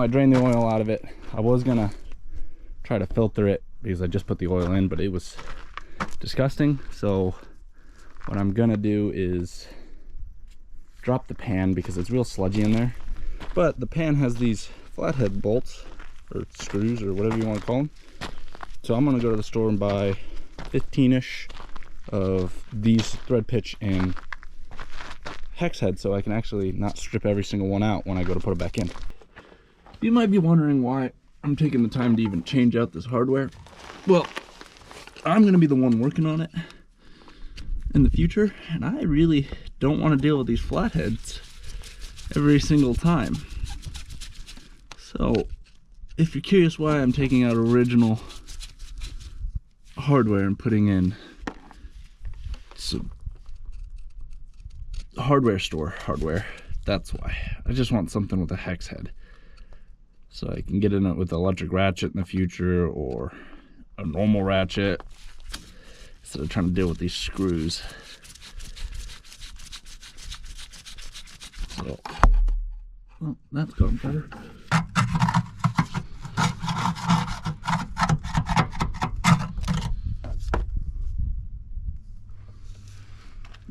I drained the oil out of it. I was gonna try to filter it because I just put the oil in, but it was disgusting. So what I'm gonna do is drop the pan because it's real sludgy in there. But the pan has these flathead bolts or screws or whatever you want to call them. So I'm gonna go to the store and buy 15-ish of these thread pitch and hex head so I can actually not strip every single one out when I go to put it back in. You might be wondering why I'm taking the time to even change out this hardware. Well, I'm going to be the one working on it in the future, and I really don't want to deal with these flatheads every single time. So if you're curious why I'm taking out original hardware and putting in some hardware store hardware, that's why. I just want something with a hex head so I can get in it with an electric ratchet in the future or a normal ratchet instead of trying to deal with these screws. So, well, that's gone better.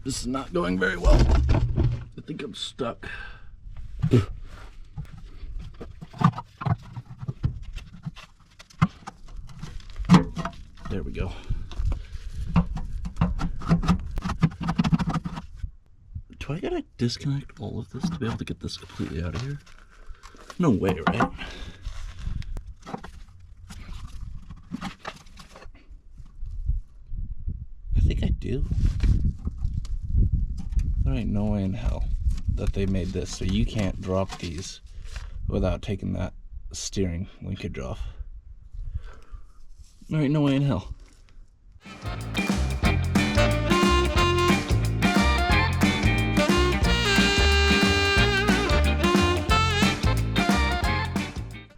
This is not going very well. I think I'm stuck. There we go. Do I gotta disconnect all of this to be able to get this completely out of here? No way, right? I think I do. There ain't no way in hell that they made this so you can't drop these without taking that steering linkage off. There ain't no way in hell.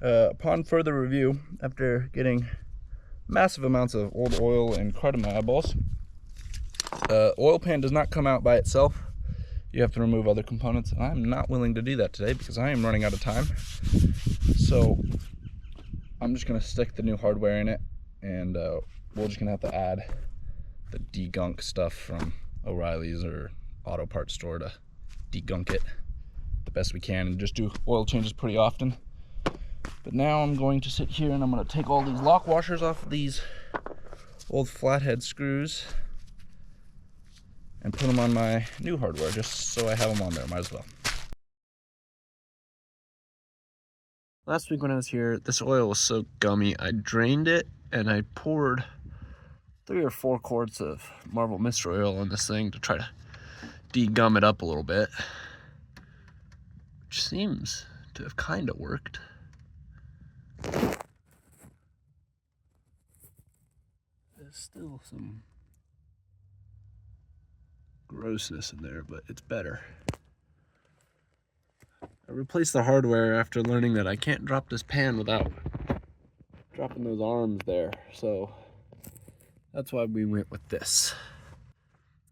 Upon further review, after getting massive amounts of old oil and crud in my eyeballs, oil pan does not come out by itself. You have to remove other components, and I'm not willing to do that today because I am running out of time. So I'm just going to stick the new hardware in it, and we're just going to have to add the degunk stuff from O'Reilly's or auto parts store to degunk it the best we can and just do oil changes pretty often. But now I'm going to sit here and I'm going to take all these lock washers off of these old flathead screws and put them on my new hardware just so I have them on there. Might as well. Last week when I was here, this oil was so gummy, I drained it and I poured 3 or 4 quarts of Marvel Mist oil on this thing to try to de-gum it up a little bit, which seems to have kind of worked. There's still some grossness in there, but it's better. I replaced the hardware after learning that I can't drop this pan without dropping those arms there, so that's why we went with this.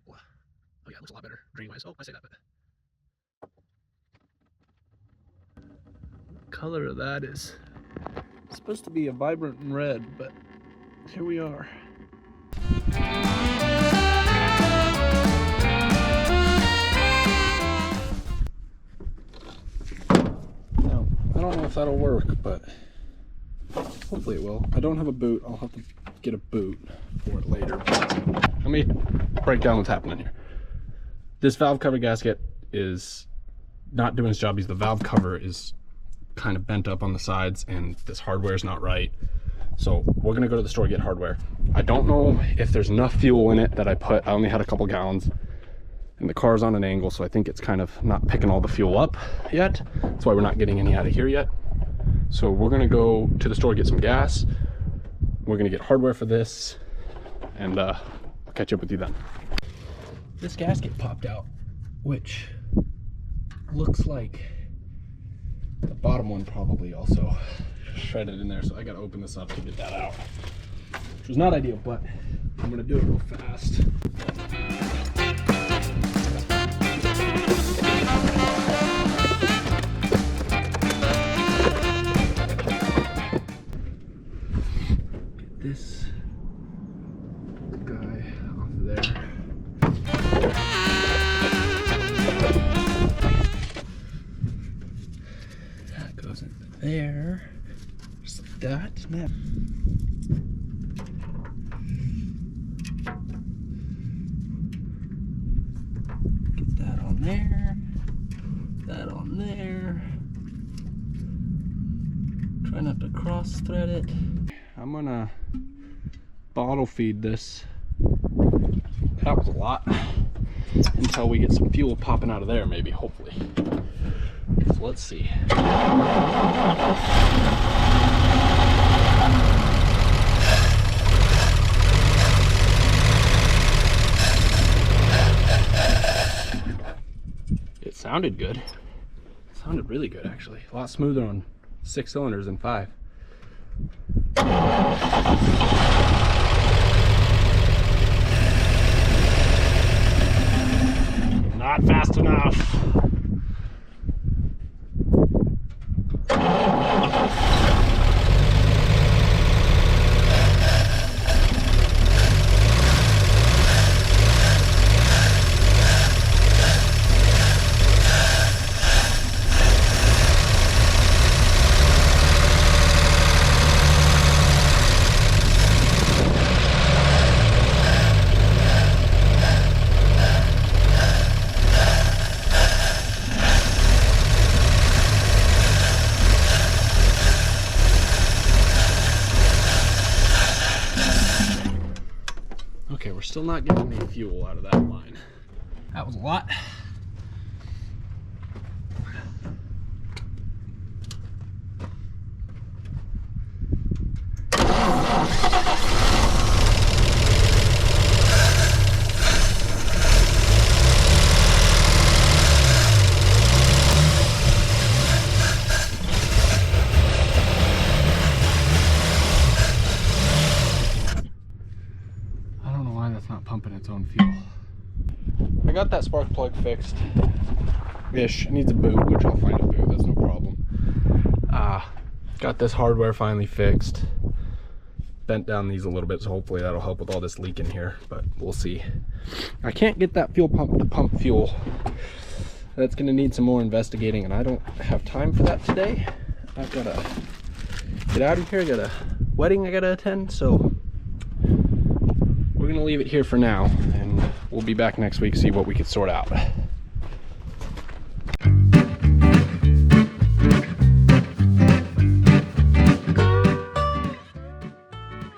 Oh yeah, it looks a lot better drain-wise. Oh, I say that, but the color of that is supposed to be a vibrant red, but here we are. Now, I don't know if that'll work, but hopefully it will. I don't have a boot. I'll have to get a boot for it later. Let me break down what's happening here. This valve cover gasket is not doing its job because the valve cover is kind of bent up on the sides and this hardware is not right. So we're gonna go to the store, get hardware. I don't know if there's enough fuel in it that I only had a couple gallons, and the car's on an angle, so I think it's kind of not picking all the fuel up yet. That's why we're not getting any out of here yet. So we're gonna go to the store, get some gas. We're gonna get hardware for this, and I'll catch up with you then. This gasket popped out, which looks like the bottom one probably also shredded in there, so I gotta open this up to get that out, which was not ideal, but I'm gonna do it real fast. there. Just like that. Now. Get that on there. That on there. Try not to cross thread it. I'm gonna bottle feed this. That was a lot. Until we get some fuel popping out of there, maybe, hopefully. So let's see. It sounded good. It sounded really good, actually. A lot smoother on 6 cylinders than 5. Not fast enough. Okay, we're still not getting any fuel out of that line. That was a lot. Not pumping its own fuel. I got that spark plug fixed ish. It needs a boot, which I'll find a boot, that's no problem. Got this hardware finally fixed. Bent down these a little bit, so hopefully that'll help with all this leak in here, but we'll see. I can't get that fuel pump to pump fuel. That's gonna need some more investigating, and I don't have time for that today. I've gotta get out of here. I got a wedding I gotta attend, so we're gonna leave it here for now, and we'll be back next week to see what we can sort out.